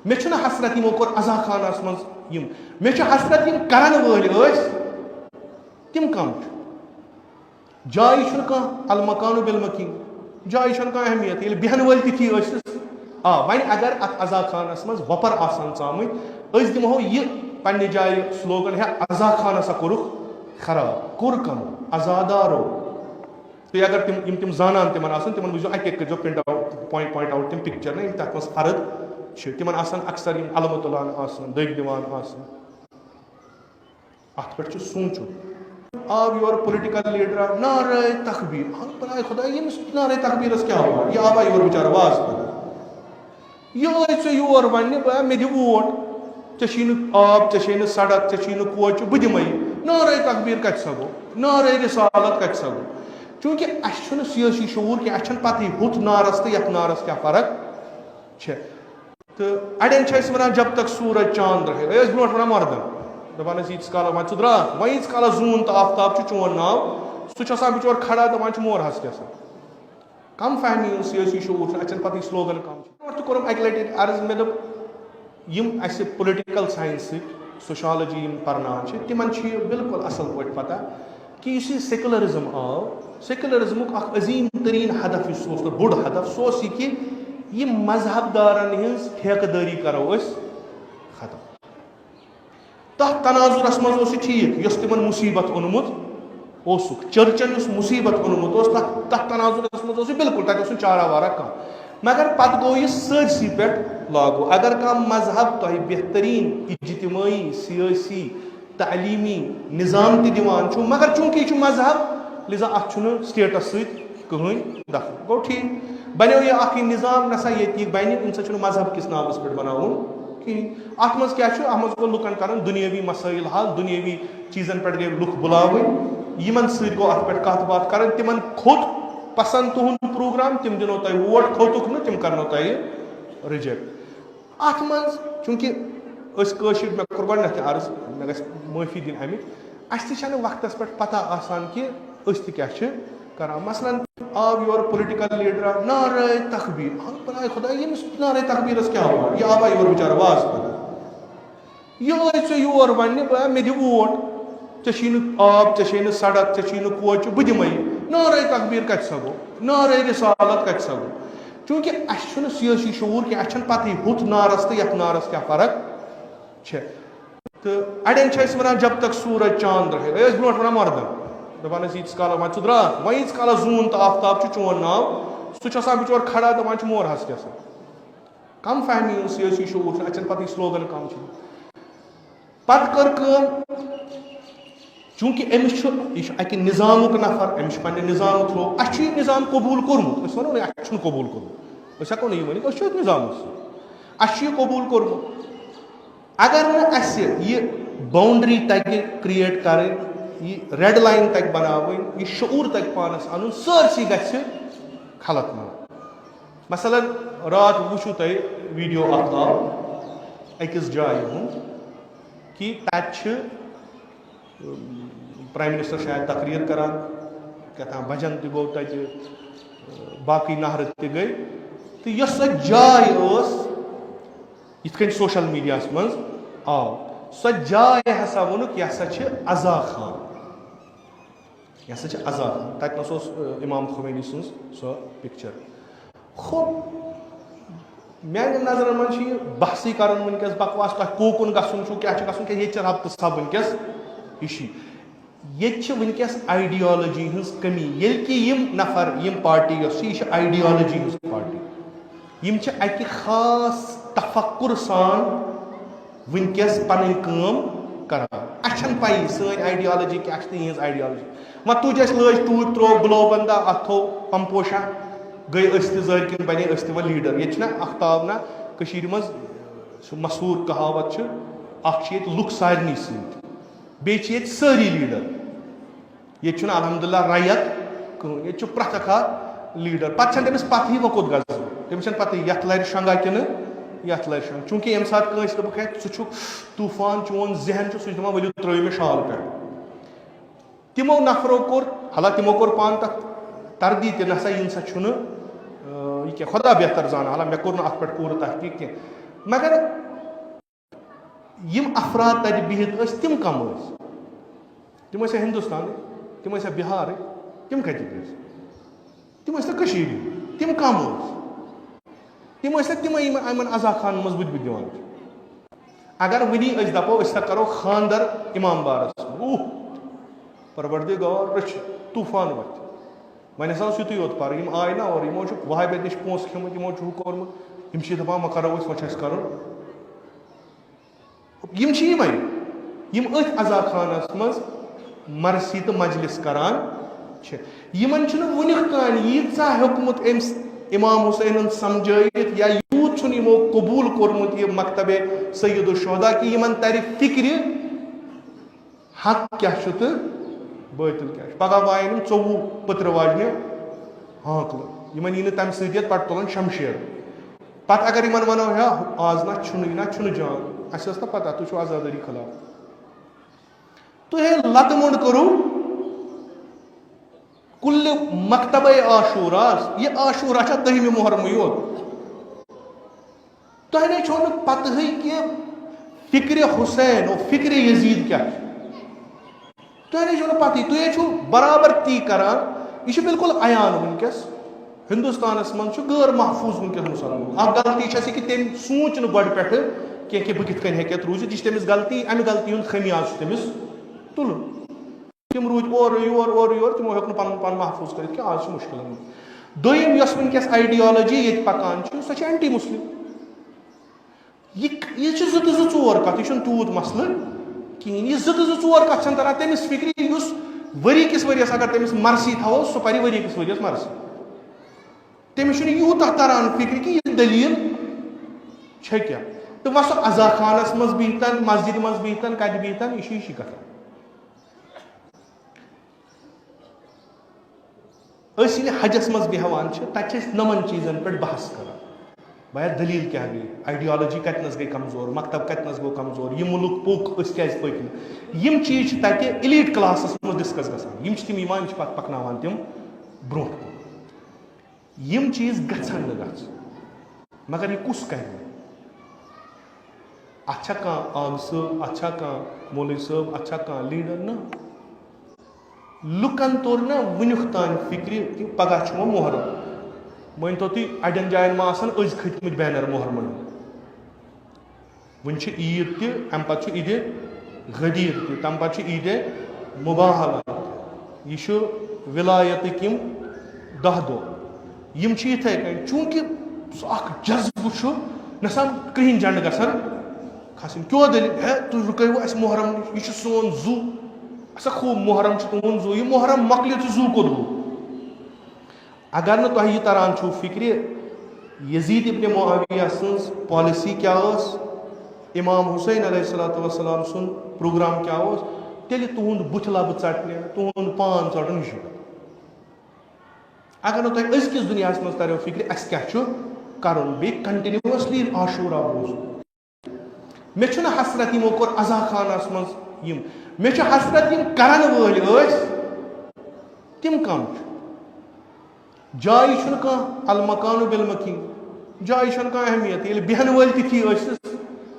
مے چھُنہٕ حسرت یِمو کوٚر عزا خانس منٛز یِم مے چھُ حسرت یِم کرن وٲلۍ ٲسۍ تِم کم چھِ جایہِ چھُنہٕ کانٛہہ المکانُ بالمکین جایہِ چھَنہٕ کانٛہہ اہمیت ییٚلہِ بیٚہن وٲلۍ تِتھی ٲسِس وۄنۍ اگر اتھ عزا خانس منٛز وۄپر آسان ژامٕتۍ أسۍ دِمہو یہِ پننہِ جایہِ سلوگن ہے عزا خان ہسا کوٚرُکھ خراب کوٚر کم عزادارو تُہۍ اگر تِم زانان تِمن آسان تِمن وٕچھزیو اکہِ کٔرزیو پرنٹ آوُٹ پویِنٹ آوُٹ تِم پکچر نا یِم تتھ منٛز فرد چھِ تِمن آسان اکثر یِم علمہٕ تُلان آسان دٔگۍ دِوان آسان اتھ پٮ۪ٹھ چھُ سونٛچُن آو یور پُلٹِکل لیڈرا نعرے تکبیٖر بناے خۄدا ییٚمِس نعرے تکبیٖرس کیٛاہ ہوا یہِ آوا یور بِچارٕ واز پَران یہِ ٲسۍ ژےٚ یور وَننہِ مےٚ دِ ووٹ ژےٚ چھی نہٕ آب ژےٚ چھے نہٕ سڑک ژےٚ چھی نہٕ کوچہِ بہٕ دِمے نعرے تکبیٖر کتہِ سا گوٚو نعرے رسالت کتہِ سا گوٚو چوٗنٛکہِ اَسہِ چھُنہٕ سیٲسی شعوٗر کینٛہہ اَسہِ چھَنہٕ پتہٕے ہُتھ نارس تہٕ یتھ نارس کیٛاہ فرق چھےٚ تہٕ اڑٮ۪ن چھِ أسۍ وَنان جب تک سورج چاند رہے ٲسۍ برونٛٹھ وَنان مردن دپان ٲسۍ ییٖتِس کالس وۄنۍ ژٕ درٛاکھ وۄنۍ ییٖتِس کالس زوٗن تہٕ آفتاب چھُ چون ناو سُہ چھُ آسان بِچور کھڑا دپان چھُ مور ہس کیٛاہ کم فہمی ہُنٛد سیٲسی شعوٗر چھُ اَسہِ چھَنہٕ پتہٕ سلوگن کم چھُ برونٛٹھ تہِ کوٚرُم اکہِ لٹہِ عرض مےٚ دوٚپ یِم اَسہِ پُلٹِکل ساینس سۭتۍ سوشالجی یِم پرناوان چھِ تِمن چھُ یہِ بالکل اصل پٲٹھۍ پتہ کہِ یُس یہِ سیکولرزم آو سیکولرزمُک اکھ عظیٖم تریٖن ہدف یُس اوس تہٕ بوٚڑ ہدف سُہ اوس یہِ کہِ یِم مذہب دارن ہٕنٛز ٹھیکہٕ دٲری کرو أسۍ ختم تتھ تناظرس منٛز اوس یہِ ٹھیٖک یۄس تِمن مُصیبت اوٚنمُت اوسُکھ چرچن یُس مُصیبت اوٚنمُت اوس تتھ تناظرس منٛز اوس یہِ بالکل تتہِ اوس نہٕ چارا وارا کانٛہہ مگر پتہٕ گوٚو یہِ سٲرسٕے پٮ۪ٹھ لاگوٗ اگر کانٛہہ مذہب تۄہہِ بہتریٖن اجتمٲعی سیٲسی تعلیٖمی نظام تہِ دِوان چھُ مگر چوٗنٛکہِ یہِ چھُ مذہب لِذا اتھ چھُنہٕ سٹیٹس سۭتۍ کٕہٕنۍ دخل گوٚو ٹھیٖک بنیو یہِ اکھ یہِ نظام نسا ییٚتہِ یہِ بنہِ اَمہِ سۭتۍ چھُنہٕ مذہب کِس ناوس پٮ۪ٹھ بناوُن کِہیٖنۍ اتھ منٛز کیٛاہ چھُ اتھ منٛز گوٚو لُکن کرُن دُنیٲوی مسٲیل حل دُنیٲوی چیٖزن پٮ۪ٹھ گٔے لُکھ بُلاوٕنۍ یِمن سۭتۍ گوٚو اتھ پٮ۪ٹھ کتھ باتھ کرٕنۍ تِمن کھوٚت پسنٛد تُہُنٛد پروگرام تِم دِنو تۄہہِ ووٹ کھوٚتُکھ نہٕ تِم کرنو تۄہہِ رِجیکٹ اتھ منٛز چوٗنٛکہِ أسۍ کٲشِر مےٚ کوٚر گۄڈٕنیتھ تہِ عرض مےٚ گژھِ معٲفی دِنۍ امیِچ اَسہِ تہِ چھنہٕ وقتس پٮ۪ٹھ پتہ آسان کہِ أسۍ تہِ کیٛاہ چھِ کران مثلاً آو یور پُلٹِکل لیڈرا نعرے تکبیٖر بناے خۄدا ییٚمِس نعرے تکبیٖرس کیٛاہ ہوا یہِ آوا یور بِچارٕ واز پَران یہِ ٲسۍ ژےٚ یور وَننہِ مےٚ دِ ووٹ ژےٚ چھی نہٕ آب ژےٚ چھے نہٕ سڑک ژےٚ چھی نہٕ کوچہِ بہٕ دِمے نعرے تکبیٖر کتہِ سا گوٚو نعرے رسالت کتہِ سا گوٚو چوٗنٛکہِ اَسہِ چھُنہٕ سیٲسی شعوٗر کینٛہہ اَسہِ چھَنہٕ پتہٕے ہُتھ نارس تہٕ یتھ نارس کیٛاہ فرق چھےٚ تہٕ اڑٮ۪ن چھِ أسۍ وَنان جب تک سورج چاند رہے ٲسۍ برونٛٹھ وَنان مردن دپان ٲسۍ ییٖتِس کالس وۄنۍ ژٕ درٛاکھ وۄنۍ ییٖتِس کالس زوٗن تہٕ آفتاب چھُ چون ناو سُہ چھُ آسان بِچور کھڑا دپان چھُ مور ہس کیٛاہ کم فہمی ہُنٛد سیٲسی شعوٗر چھُ اَسہِ چھَنہٕ پتہٕ سلوگن کم چھِ پتہٕ کٔر کٲم چوٗنٛکہِ أمِس چھُ یہِ چھُ اکہِ نظامُک نفر أمِس چھُ پننہِ نظام تھرٛوٗ اَسہِ چھُ یہِ نظام قبوٗل کوٚرمُت أسۍ وَنو نہٕ اَسہِ چھُنہٕ قبوٗل کوٚرمُت أسۍ ہٮ۪کو نہٕ یہِ ؤنِتھ أسۍ چھِ أتھۍ نظامس سۭتۍ اَسہِ چھُ یہِ قبوٗل کوٚرمُت اگر نہٕ اَسہِ یہِ باونڈری تگہِ کریٹ کرٕنۍ یہِ ریڈ لایِن تگہِ بناوٕنۍ یہِ شعوٗر تگہِ پانس انُن سٲرسٕے گژھِ خلق منٛز مثلاً راتھ وٕچھِو تۄہہِ ویٖڈیو اکھ آو أکِس جایہِ ہُنٛد کہِ تتہِ چھِ پرایم منسٹر شاید تقریٖر کران کیٛاہ تام بجن تہِ گوٚو تتہِ باقٕے نہرٕ تہِ گٔے تہٕ یۄس سۄ جاے ٲس یِتھ کٔنۍ سوشل میڈیاہس منٛز آو سۄ جاے ہسا ووٚنُکھ یہِ ہسا چھِ عزا خان یہِ ہسا چھِ عزا خان تتہِ نس اوس امام خمینی سٕنٛز سۄ پکچر خوب میانٮ۪ن نظرن منٛز چھِ یہِ بحثٕے کرُن وٕنکیٚس بکواس تۄہہِ کوکُن گژھُن چھُ کیٛاہ چھُ گژھُن کیٛازِ ییٚتہِ چھِ ربطہٕ سب وٕنکیٚس ہِشی ییٚتہِ چھِ وٕنکیٚس آیڈیالجی ہٕنٛز کمی ییٚلہِ کہِ یِم نفر یِم پارٹی یۄس چھِ یہِ چھِ آیڈیالجی ہٕنٛز پارٹی یِم چھِ اکہِ خاص تفکُر سان وٕنکیٚس پنٕنۍ کٲم کران اَسہِ چھنہٕ پَیی سٲنۍ آیڈیالجی کیٛاہ چھِ تہٕ یِہٕنٛز آیڈیالجی وۄنۍ تُج اَسہِ لٲج ٹوٗپۍ ترٛوو گُلو بندا اَتھ تھوٚو پمپوشا گٔے أسۍ تہِ زٲرۍ کِنۍ بنے أسۍ تہِ وۄنۍ لیٖڈر ییٚتہِ چھُنہ اختاب نہ کٔشیٖرِ منٛز سُہ مشہوٗر کہاوت چھِ اکھ چھِ ییٚتہِ لُکھ سارنٕے سۭتۍ بیٚیہِ چھِ ییٚتہِ سٲری لیٖڈر ییٚتہِ چھُنہٕ الحمدُاللہ رایت کٕہٕنۍ ییٚتہِ چھُ پرٛٮ۪تھ اکھ لیٖڈر پتہٕ چھنہٕ تٔمِس پتہٕے وۄنۍ کوٚت گژھُن تٔمِس چھنہٕ پتہٕے یتھ لرِ شنگا کِنہٕ یتھ لرِ شنگ چوٗنٛکہِ ییٚمہِ ساتہٕ کٲنٛسہِ دوٚپُکھ ہے ژٕ چھُکھ طوٗفان چون ذہن چھُ سُہ چھُ دپان ؤلِو ترٲیِو مےٚ شال پٮ۪ٹھ تِمو نفرو کوٚر حالانکہِ تِمو کوٚر پانہٕ تتھ تردی تہِ نسا یہِ نسا چھُنہٕ یہِ کینٛہہ خۄدا بہتر زانان حالانکہِ مےٚ کوٚر نہٕ اتھ پٮ۪ٹھ پوٗرٕ تحقیٖق کینٛہہ مگر یم افراد تتہ بہت اس تم کم اس تم ٲسیا ہندوستان تم ٲسیا بہار تم کتک ٲسۍ تم ٲسۍ نہٕ کٔشیٖرِ ہِنٛدۍ تم کم ٲسۍ تم ٲسۍ نہٕ تِمے یِمن عزا خان منٛز بُتھِ دِوان اگر ونی أسۍ دپو أسۍ ہسا کرو خاندر امام بارس پروردگار رچھ طوفان وتھ وۄنۍ ہسا اوس یُتُے یوت پر یم آے نا اور یمو چھُ وہابیت نِش پونٛسہٕ کھیوٚمُت یمو چھُ ہُہ کوٚرمُت یم چھِ دپان وۄنۍ کرو أسۍ وۄنۍ چھُ اَسہِ کرُن یم چھِ یِمے یم أتھۍ عزا خانس منٛز مرثی تہٕ مجلس کران چھِ یمن چھُنہٕ وُنیُک تانۍ ییٖژاہ ہیوٚکمُت أمِس امام حسینن سمجھٲیِتھ یا یوٗت چھُنہٕ یمو قبوٗل کوٚرمُت یہِ مکتبے سید الشہدا کہ یمن ترِ فکرِ حق کیاہ چھُ تہٕ باطل کیاہ چھُ پگہہ وایَن یِم 24 پٔترِ واجنہِ ہانکلہٕ یمن یی نہٕ تمہِ سۭتۍ یتھ پتہٕ تُلن شمشیر پتہٕ اگر یمن ونو ہے آز نہ چھُنہٕ یہِ نہ چھُنہٕ جان اسہِ ٲس نہ پتہ تُہۍ چھِو آزادٲری خلاف تُہۍ لتہٕ موٚنڈ کٔرِو کُلہِ مکتبے عاشوراہس یہ عاشورہ چھا 10 محرمٕے یوت تۄہہِ نے چھو نہٕ پتہٕے کہ فکرِ حسین اور فکرِ یزید کیاہ چھُ تۄہہِ نے چھو نہٕ پتہٕے تُہۍ چھو برابر تی کران یہ چھُ بالکل عیان ونکیس ہندوستانس منٛز چھُ غٲر محفوظ ونکیس مسلمان اکھ غلطی چھس یہ کہ تٔمۍ سوٗنٛچ نہٕ گۄڈٕ پٮ۪ٹھٕ کینٛہہ کہ بہٕ کِتھ کٔنۍ ہیٚکہِ یتھ روٗزِتھ یہ چھِ تٔمِس غلطی امہِ غلطی ہُنٛد خمیاز چھُ تٔمِس تُلُن تِم روٗدۍ اورٕ یور تِمو ہیوٚک نہٕ پنُن پان محفوظ کٔرِتھ کینٛہہ آز چھُ مُشکلن دوٚیِم یۄس ونکیس آیڈیالجی ییٚتہِ پکان چھِ سۄ چھِ اینٹی مسلم یہ چھِ 2 تہٕ 4 کتھ یہ چھُنہٕ تیوٗت مسلہٕ کِہیٖنۍ یہ 2 تہٕ 4 کتھ چھنہٕ تران تٔمِس فکرِ یُس ؤری کِس ؤرِیَس اگر تٔمِس مرثی تھاوو سُہ پرِ ؤری کِس ؤرِیَس مرثی تٔمِس چھُنہٕ یوٗتاہ تران فکرِ کہ یہِ دلیٖل چھےٚ کیٛاہ تہٕ وۄنۍ سُہ عزا خانس منٛز بِہتن مسجد منٛز بِہتن کتہِ بِہتن یہِ چھِ یہِ کتھ أسۍ ییٚلہِ حجس منٛز بیٚہوان چھِ تتہِ چھِ أسۍ نمن چیٖزن پٮ۪ٹھ بحث کران بیا دلیٖل کیٛاہ گٔے آیڈیالجی کتنس گٔے کمزور مکتب کتنس گوٚو کمزور یہِ مُلک پوٚک أسۍ کیازِ پٔکۍ نہٕ یِم چیٖز چھِ تتہِ الیٖٹ کلاسس منٛز ڈسکس گژھان یِم چھِ تِم یِوان یِم چھِ پتہٕ پکناوان تِم برونٛٹھ کُن یِم چیٖز گژھن نہٕ گژھٕنۍ مگر یہِ کُس کرِ اتھ چھا کانٛہہ آغا صٲب اتھ چھا کانٛہہ مولوی صٲب اتھ چھا کانٛہہ لیڈر نہ لُکن توٚر نہ وُنیُک تانۍ فکرِ کہ پگہہ چھُ وۄنۍ محرم مٲنتو تُہۍ اڑٮ۪ن جاین ما آسان أزۍ کھٔتۍمٕتۍ بینر محرمن وۄنۍ چھِ عیٖد تہِ امہِ پتہٕ چھُ عیٖدِ غدیٖر تہِ تمہِ پتہٕ چھُ عیٖدِ مُباہلہ یہِ چھُ ولایتٕکۍ یِم 10 دۄہ یِم چھِ یِتھے کٔنۍ چوٗنٛکہِ سُہ اکھ جذبہٕ چھُ نہ سا کرٛہِنۍ جنڈٕ گژھن کھسٕنۍ کیٛاہ دٔلیٖل ہے تُہۍ رُکٲیوٕ اسہِ محرم نِش یہِ چھُ سون زُو اچھا خوٗب محرم چھُ تُہُنٛد زُو یہِ محرم مۄکلہِ تہٕ زُو کوٚت گوٚو اگر نہٕ تۄہہِ یہِ تران چھُو فکرِ یزید ابن معاویہ سٕنٛز پالسی کیٛاہ ٲس امام حسین علیہ الصلوۃ والسلام سُنٛد پروگرام کیٛاہ اوس تیٚلہِ تُہُنٛد بُتھِ لبہٕ ژٹنہِ تُہُنٛد پان ژٹُن یہِ چھُ اگر نہٕ تۄہہِ أزکِس دُنیاہس منٛز تریو فکرِ اسہِ کیٛاہ چھُ کرُن بیٚیہِ کنٹِنیوسلی عاشورہ بوزُن مےٚ چھُنہٕ حسرت یِمو کوٚر عزا خانس منٛز یِم مےٚ چھُ حسرت یِم کرن وٲلۍ ٲسۍ تِم کم چھِ جایہِ چھُنہٕ کانٛہہ المکانُ بالمکین جایہِ چھنہٕ کانٛہہ اہمیت ییٚلہِ بیٚہن وٲلۍ تِتھی ٲسِس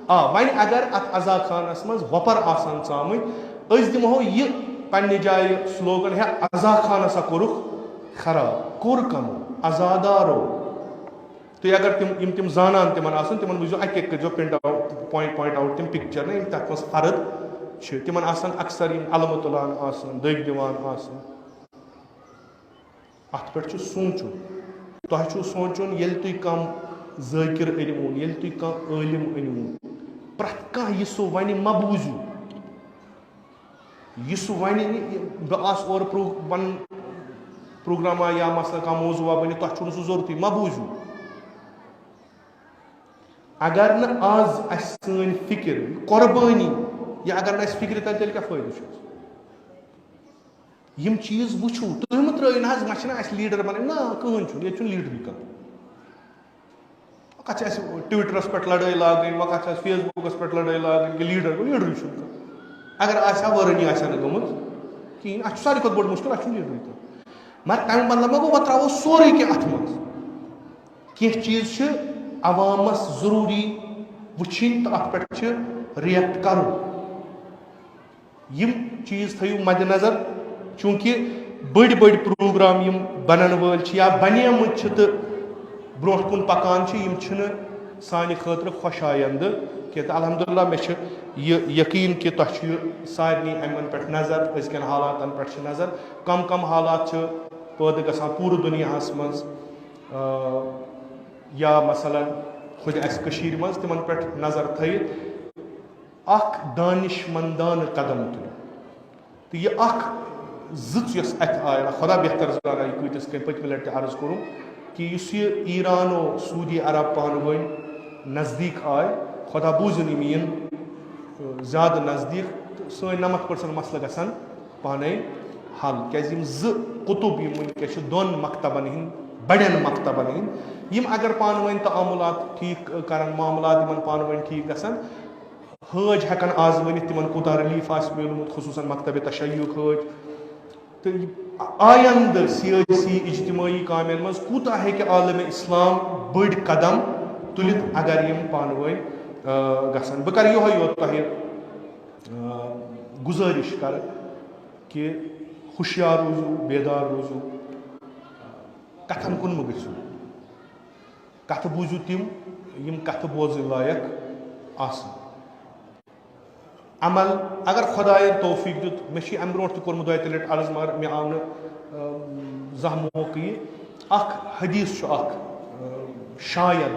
وۄنۍ اگر اتھ عزا خانس منٛز وۄپر آسان ژامٕتۍ أسۍ دِمہو یہِ پننہِ جایہِ سلوگن ہے عزا خان ہسا کوٚرُکھ خراب کوٚر کمو عزادارو تُہۍ اگر تِم زانان تِمن آسن تِمن وٕچھزیو اکہِ اکہِ کٔرزیو پرنٹ آوُٹ پویِنٹ آوُٹ تِم پکچر نہ یِم تتھ منٛز فرد چھِ تِمن آسان اکثر یِم علمہٕ تُلان آسان دٔگۍ دِوان آسان اتھ پٮ۪ٹھ چھُ سونٛچُن تۄہہِ چھُو سونٛچُن ییٚلہِ تُہۍ کانٛہہ ذٲکِر أنۍوُن ییٚلہِ تُہۍ کانٛہہ عٲلِم أنۍوُن پرٛٮ۪تھ کانٛہہ یہِ سُہ وَنہِ مہ بوٗزِو یہِ سُہ وَنہِ بہٕ آسہٕ اورٕ پنُن پروگراما یا مثلاً کانٛہہ موضوٗعا بٔنِتھ تۄہہِ چھُو نہٕ سُہ ضروٗرتٕے مہ بوٗزِو اگر نہٕ آز اسہِ سٲنۍ فکر قۄربٲنی یا اگر نہٕ اسہِ فکرِ تَلہِ تیٚلہِ کیٛاہ فٲیدٕ چھُ یِم چیٖز وٕچھِو تُہۍ مہٕ ترٛٲیِو نہ حظ وۄنۍ چھِنہ اَسہِ لیٖڈر بَنٕنۍ نہ کٕہٕنۍ چھُنہٕ ییٚتہِ چھُنہٕ لیٖڈرٕے کانٛہہ وۄنۍ کَتھ چھِ اَسہِ ٹُوِٹرَس پٮ۪ٹھ لڑٲے لاگٕنۍ وۄنۍ کَتھ چھِ اَسہِ فیس بُکَس پٮ۪ٹھ لڑٲے لاگٕنۍ کہِ لیٖڈر گوٚو لیٖڈرٕے چھُنہٕ کانٛہہ اگر آسہِ ہا وٲرٲنی آسہِ ہا نہٕ گٔمٕژ کِہیٖنۍ اَسہِ چھُ ساروی کھۄتہٕ بوٚڑ مُشکِل اَسہِ چھُنہٕ لیٖڈرٕے کانٛہہ مگر تَمیُک مطلب ما گوٚو وۄنۍ ترٛاوو سورُے کینٛہہ اَتھ منٛز کینٛہہ چیٖز چھِ عوامَس ضروٗری وچھن تو ات پہ ریئیکٹ کرو. یم چیز تھیو مد نظر چونکہ بڑی بڑی پروگرام یم بنن ول یا بنیمت تو برونٹ کن پکان یم چھنہ سانہ خاطر خوش آئند کہ الحمدللہ مے یقین کہ تہ سارے امن پہ نظر ازکن حالاتن پہ نظر کم کم حالات پید گژھان پورٕ دنیاہس مز یا مثلاً خود اسہِ کٔشیٖرِ منٛز تمن پہ نظر تھٲیِتھ اکھ دانش مندانہ قدم تُلِو تو یہ اکھ زٕژ یۄس اتہِ آیہِ خدا بہتر زانان یہ کۭتِس کٔنۍ پٔتمہِ لٹہِ تہِ عرض کوٚرُم کہ یُس یہ ایران و سعودی عرب پانہٕ ؤنۍ نزدیٖک آے خدا بوٗزِن یِم یِن زیادٕ نزدیٖک تہٕ سٲنۍ 90% مسلہٕ گژھن پانے حل کیازِ یِم زٕ قطب یِم وٕنکیٚس چھِ دۄن مکتبن ہٕنٛدۍ بڑٮ۪ن مکتبن ہٕنٛدۍ یِم اگر پانہٕ ؤنۍ تعاملات ٹھیٖک کرن معاملات یِمن پانہٕ ؤنۍ ٹھیٖک گژھن حٲج ہٮ۪کن آز ؤنِتھ تِمن کوٗتاہ رِلیٖف آسہِ میوٗلمُت خصوٗصن مکتبِ تشیعُک حٲج تہٕ آیندٕ سیٲسی اجتمٲعی کامٮ۪ن منٛز کوٗتاہ ہیٚکہِ عالمِ اسلام بٔڑۍ قدم تُلِتھ اگر یِم پانہٕ ؤنۍ گژھن. بہٕ کرٕ یِہوے یوت تۄہہِ گُزٲرِش کرٕ کہ ہوشیار روٗزِو بیدار روٗزِو کتھن کُن مہٕ گٔژھِو کتھٕ بوٗزِو تِم یِم کتھٕ بوزٕنۍ لایق آسن. عمل اگر خدایَن توفیٖق دیُت مےٚ چھُ امہِ برونٛٹھ تہِ کوٚرمُت دۄیہِ ترٛےٚ لٹہِ عرض مگر مےٚ آو نہٕ زانٛہہ موقعہٕ یہِ اکھ حدیث چھُ اکھ شاید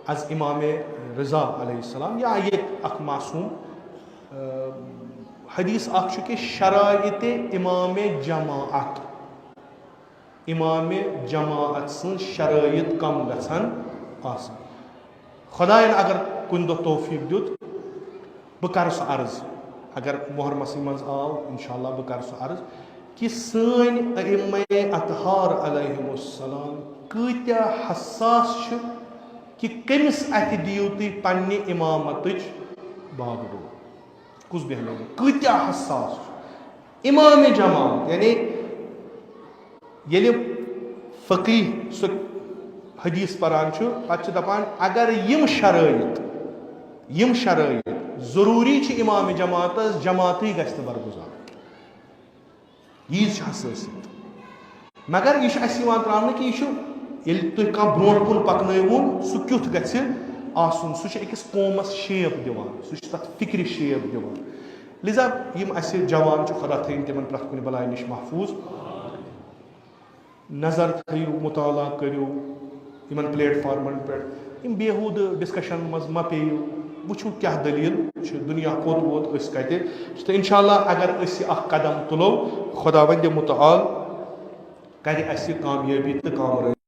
از امام رضا علیہ السلام یا ییٚتہِ اکھ معصوٗم حدیث اکھ چھُ کہ شرائط امام جماعت سٕنٛز شرائط کم گژھن آسٕنۍ. خدایَن اگر کُنہِ دۄہ توفیٖق دیُت بہٕ کرٕ سُہ عرض اگر محرمسٕے منٛز آو انشاءاللہ بہٕ کرٕ سُہ عرض کہ سٲنۍ ائمہ اطہار علیہم السلام کۭتیاہ حساس چھِ کہ کٔمِس اَتھِ دِیِو تُہۍ پننہِ امامتٕچ باغڈور کُس بیٚہنو کۭتیاہ حساس چھُ امام جماعت یعنی ییٚلہِ فقیح سُہ حدیث پران چھُ پتہٕ چھِ دپان اگر یِم شرائط ضروٗری چھِ امام جماعتس جماعتٕے گژھِ نہٕ برگُزار ییٖژ چھِ حسٲسیت مگر یہِ چھُ اَسہِ یِوان ترٛاونہٕ کہِ یہِ چھُ ییٚلہِ تُہۍ کانٛہہ برونٛٹھ کُن پکنٲوُن سُہ کیُتھ گژھِ آسُن سُہ چھُ أکِس قومس شیپ دِوان سُہ چھُ تتھ فکرِ شیپ دِوان. لذا یِم اَسہِ جوان چھِ خدا تھٲیِن تِمن پرٛٮ۪تھ کُنہِ بلاے نِش محفوٗظ نظر تھٲیِو مُطالعہ کٔرِو یِمن پلیٹ فارمن پٮ۪ٹھ یِم بیہوٗدٕ ڈسکشن منٛز مہ پیٚیِو وٕچھِو کیٛاہ دٔلیٖل چھِ دُنیا کوٚت ووت أسۍ کتہِ تہٕ انشاءاللہ اگر أسۍ یہِ اکھ قدم تُلو خۄداوندِ مُتعال کرِ اَسہِ کامیٲبی تہٕ کامرٲنی.